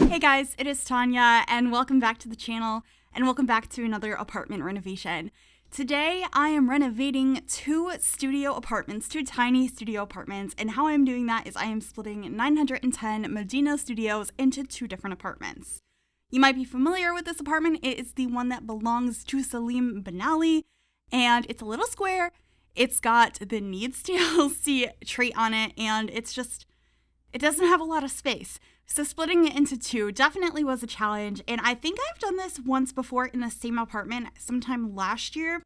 Hey guys, it is Tanya, and welcome back to the channel, and welcome back to another apartment renovation. Today, I am renovating two tiny studio apartments, and how I'm doing that is I am splitting 910 Medina Studios into two different apartments. You might be familiar with this apartment. It is the one that belongs to Salim Benali, and it's a little square. It's got the needs TLC trait on it, and it doesn't have a lot of space. So splitting it into two definitely was a challenge, and I think I've done this once before in the same apartment sometime last year,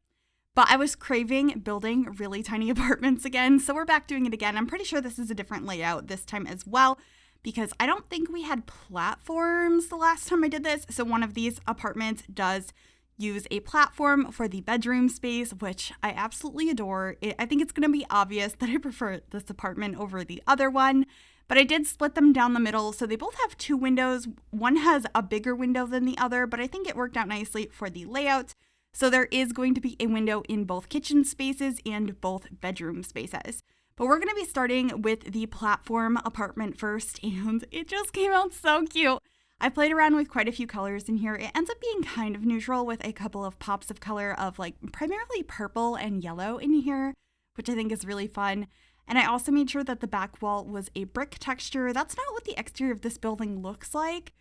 but I was craving building really tiny apartments again, so we're back doing it again. I'm pretty sure this is a different layout this time as well, because I don't think we had platforms the last time I did this, so one of these apartments does use a platform for the bedroom space, which I absolutely adore. I think it's going to be obvious that I prefer this apartment over the other one. But I did split them down the middle, so they both have two windows. One has a bigger window than the other, but I think it worked out nicely for the layout. So there is going to be a window in both kitchen spaces and both bedroom spaces. But we're going to be starting with the platform apartment first, and it just came out so cute. I played around with quite a few colors in here. It ends up being kind of neutral with a couple of pops of color of like primarily purple and yellow in here, which I think is really fun. And I also made sure that the back wall was a brick texture. That's not what the exterior of this building looks like,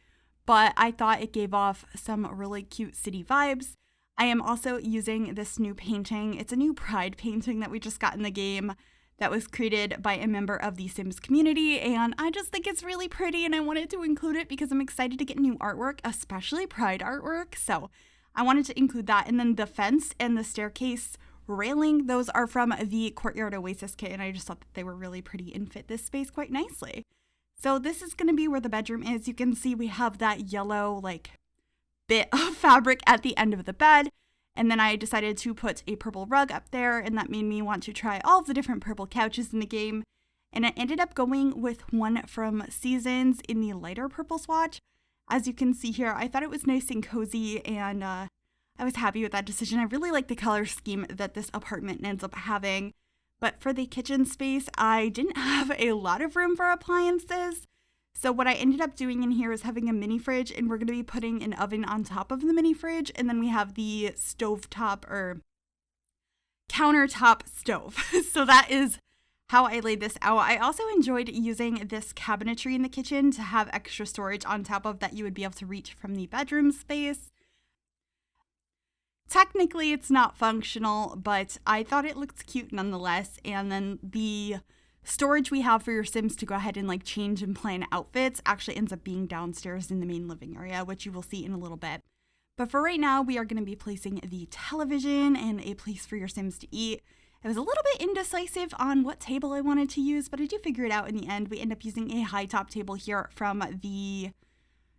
but I thought it gave off some really cute city vibes. I am also using this new painting. It's a new Pride painting that we just got in the game that was created by a member of the Sims community, and I just think it's really pretty, and I wanted to include it because I'm excited to get new artwork, especially Pride artwork, so I wanted to include that. And then the fence and the staircase railing, those are from the Courtyard Oasis kit, and I just thought that they were really pretty and fit this space quite nicely. So this is going to be where the bedroom is. You can see we have that yellow like bit of fabric at the end of the bed, and then I decided to put a purple rug up there, and that made me want to try all of the different purple couches in the game, and I ended up going with one from Seasons in the lighter purple swatch. As you can see here, I thought it was nice and cozy, and I was happy with that decision. I really like the color scheme that this apartment ends up having. But for the kitchen space, I didn't have a lot of room for appliances. So what I ended up doing in here is having a mini fridge, and we're going to be putting an oven on top of the mini fridge. And then we have the stovetop or countertop stove. So that is how I laid this out. I also enjoyed using this cabinetry in the kitchen to have extra storage on top of that you would be able to reach from the bedroom space. Technically, it's not functional, but I thought it looked cute nonetheless. And then the storage we have for your Sims to go ahead and like change and plan outfits actually ends up being downstairs in the main living area, which you will see in a little bit. But for right now, we are going to be placing the television and a place for your Sims to eat. I was a little bit indecisive on what table I wanted to use, but I do figure it out in the end. We end up using a high top table here from the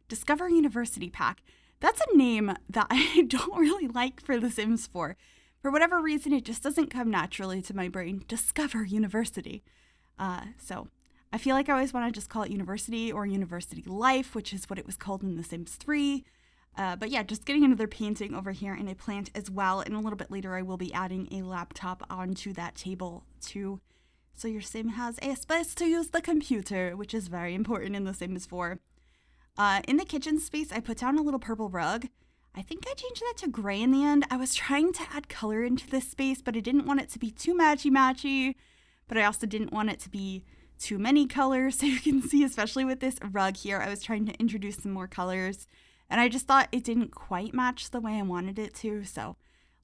Discover University pack. That's a name that I don't really like for The Sims 4. For whatever reason, it just doesn't come naturally to my brain. Discover University. So I feel like I always want to just call it University or University Life, which is what it was called in The Sims 3. But yeah, just getting another painting over here and a plant as well. And a little bit later, I will be adding a laptop onto that table too. So your Sim has a space to use the computer, which is very important in The Sims 4. In the kitchen space, I put down a little purple rug. I think I changed that to gray in the end. I was trying to add color into this space, but I didn't want it to be too matchy-matchy, but I also didn't want it to be too many colors. So you can see, especially with this rug here, I was trying to introduce some more colors, and I just thought it didn't quite match the way I wanted it to. So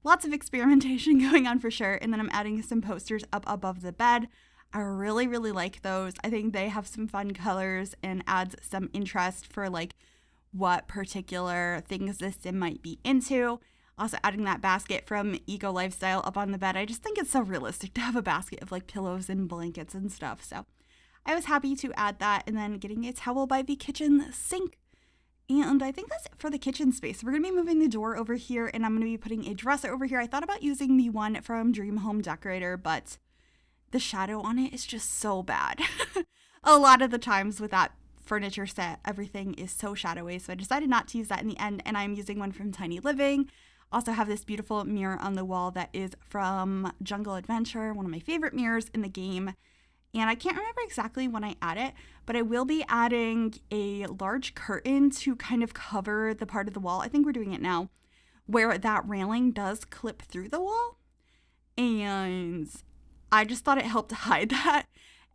lots of experimentation going on for sure. And then I'm adding some posters up above the bed. I really, really like those. I think they have some fun colors and adds some interest for like what particular things this Sim might be into. Also adding that basket from Eco Lifestyle up on the bed. I just think it's so realistic to have a basket of like pillows and blankets and stuff. So I was happy to add that, and then getting a towel by the kitchen sink. And I think that's it for the kitchen space. We're going to be moving the door over here, and I'm going to be putting a dresser over here. I thought about using the one from Dream Home Decorator, but the shadow on it is just so bad. A lot of the times with that furniture set, everything is so shadowy, so I decided not to use that in the end, and I'm using one from Tiny Living. Also have this beautiful mirror on the wall that is from Jungle Adventure, one of my favorite mirrors in the game. And I can't remember exactly when I add it, but I will be adding a large curtain to kind of cover the part of the wall. I think we're doing it now, where that railing does clip through the wall. And I just thought it helped hide that.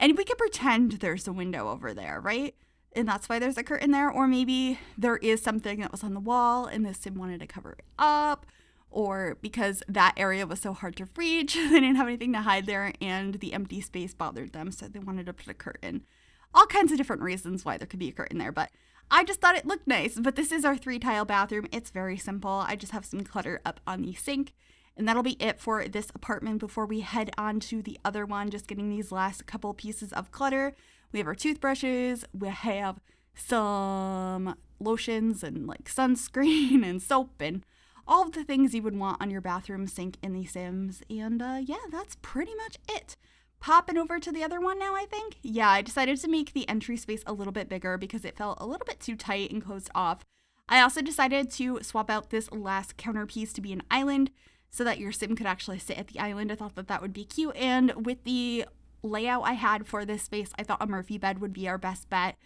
And we could pretend there's a window over there, right? And that's why there's a curtain there. Or maybe there is something that was on the wall and the sim wanted to cover it up. Or because that area was so hard to reach, they didn't have anything to hide there and the empty space bothered them, so they wanted to put a curtain. All kinds of different reasons why there could be a curtain there, but I just thought it looked nice. But this is our 3-tile bathroom. It's very simple. I just have some clutter up on the sink, and that'll be it for this apartment before we head on to the other one, just getting these last couple pieces of clutter. We have our toothbrushes, we have some lotions and like sunscreen and soap and all of the things you would want on your bathroom sink in The Sims. And yeah, that's pretty much it. Popping over to the other one now, I think. Yeah, I decided to make the entry space a little bit bigger because it felt a little bit too tight and closed off. I also decided to swap out this last counter piece to be an island so that your sim could actually sit at the island. I thought that that would be cute. And with the layout I had for this space, I thought a Murphy bed would be our best bet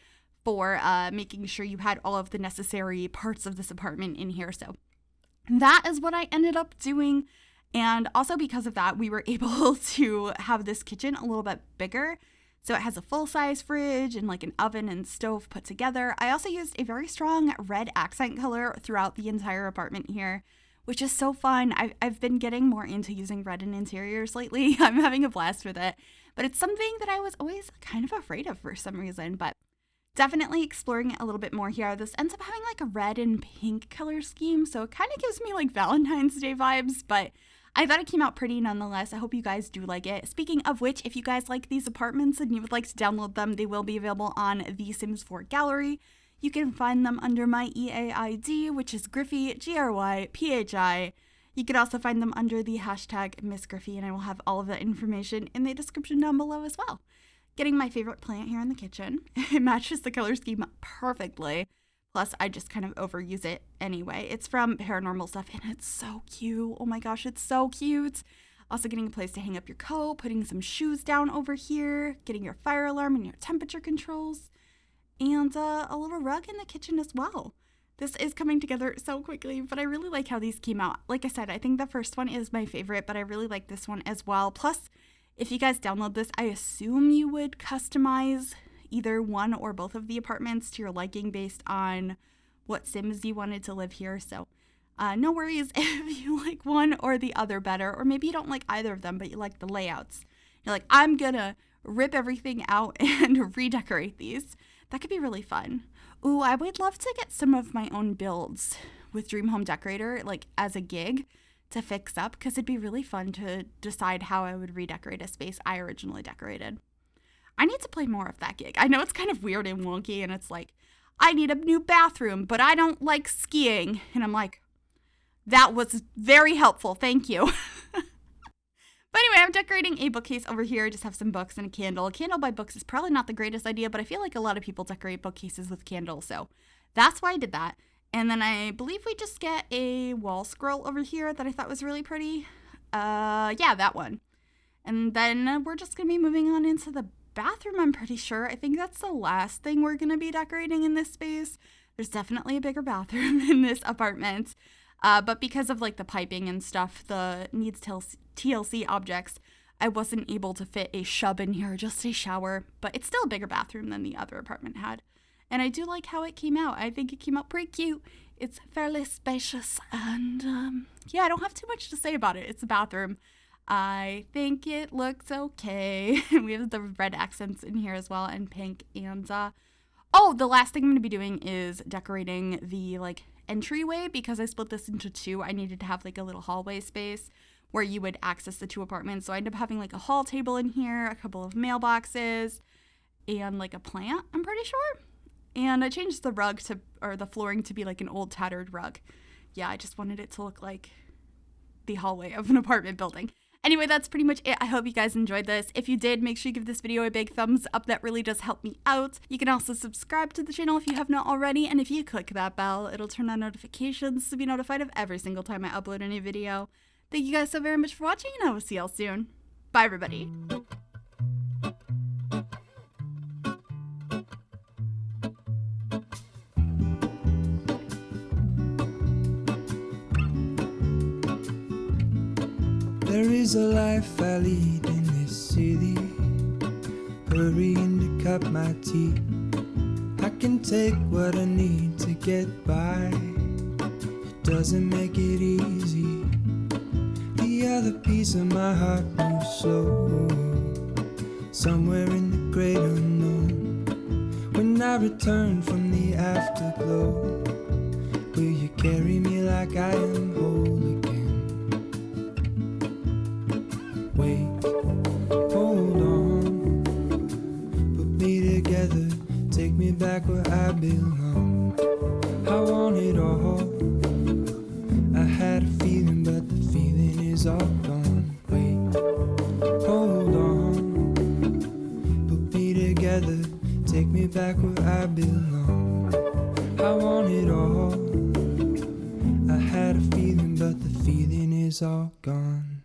for making sure you had all of the necessary parts of this apartment in here. So that is what I ended up doing. And also because of that, we were able to have this kitchen a little bit bigger. So it has a full-size fridge and like an oven and stove put together. I also used a very strong red accent color throughout the entire apartment here, which is so fun. I've been getting more into using red in interiors lately. I'm having a blast with it. But it's something that I was always kind of afraid of for some reason. But definitely exploring it a little bit more here. This ends up having like a red and pink color scheme, so it kind of gives me like Valentine's Day vibes, but I thought it came out pretty nonetheless. I hope you guys do like it. Speaking of which, if you guys like these apartments and you would like to download them, they will be available on the Sims 4 Gallery. You can find them under my EA ID, which is Gryphi, Gryphi. You can also find them under the hashtag Miss Gryphi, and I will have all of that information in the description down below as well. Getting my favorite plant here in the kitchen. It matches the color scheme perfectly. Plus, I just kind of overuse it anyway. It's from Paranormal Stuff, and it's so cute. Oh my gosh, it's so cute. Also getting a place to hang up your coat, putting some shoes down over here, getting your fire alarm and your temperature controls, and a little rug in the kitchen as well. This is coming together so quickly, but I really like how these came out. Like I said, I think the first one is my favorite, but I really like this one as well. Plus, if you guys download this, I assume you would customize either one or both of the apartments to your liking based on what Sims you wanted to live here. So no worries if you like one or the other better, or maybe you don't like either of them, but you like the layouts. You're like, I'm gonna rip everything out and redecorate these. That could be really fun. Ooh, I would love to get some of my own builds with Dream Home Decorator, like as a gig, to fix up, because it'd be really fun to decide how I would redecorate a space I originally decorated. I need to play more of that gig. I know it's kind of weird and wonky, and it's like, I need a new bathroom, but I don't like skiing. And I'm like, that was very helpful. Thank you. But anyway, I'm decorating a bookcase over here. Just have some books and a candle. A candle by books is probably not the greatest idea, but I feel like a lot of people decorate bookcases with candles. So that's why I did that. And then I believe we just get a wall scroll over here that I thought was really pretty. Yeah, that one. And then we're just going to be moving on into the bathroom, I'm pretty sure. I think that's the last thing we're going to be decorating in this space. There's definitely a bigger bathroom in this apartment. But because of like the piping and stuff, the needs TLC objects, I wasn't able to fit a shub in here, just a shower. But it's still a bigger bathroom than the other apartment had. And I do like how it came out. I think it came out pretty cute. It's fairly spacious. And yeah, I don't have too much to say about it. It's a bathroom. I think it looks okay. We have the red accents in here as well, and pink. And oh, the last thing I'm going to be doing is decorating the like entryway, because I split this into two. I needed to have like a little hallway space where you would access the two apartments. So I ended up having like a hall table in here, a couple of mailboxes, and like a plant, I'm pretty sure. And I changed the rug to, or the flooring to be like an old tattered rug. Yeah, I just wanted it to look like the hallway of an apartment building. Anyway, that's pretty much it. I hope you guys enjoyed this. If you did, make sure you give this video a big thumbs up. That really does help me out. You can also subscribe to the channel if you have not already. And if you click that bell, it'll turn on notifications to be notified of every single time I upload a new video. Thank you guys so very much for watching, and I will see y'all soon. Bye, everybody. There is a life I lead in this city, hurrying to cut my teeth. I can take what I need to get by. It doesn't make it easy. The other piece of my heart moves slow, somewhere in the great unknown. When I return from the afterglow, will you carry me like I am whole again? Wait, hold on, put me together, take me back where I belong. I want it all. I had a feeling, but the feeling is all gone. Wait, hold on, put me together, take me back where I belong. I want it all. I had a feeling, but the feeling is all gone.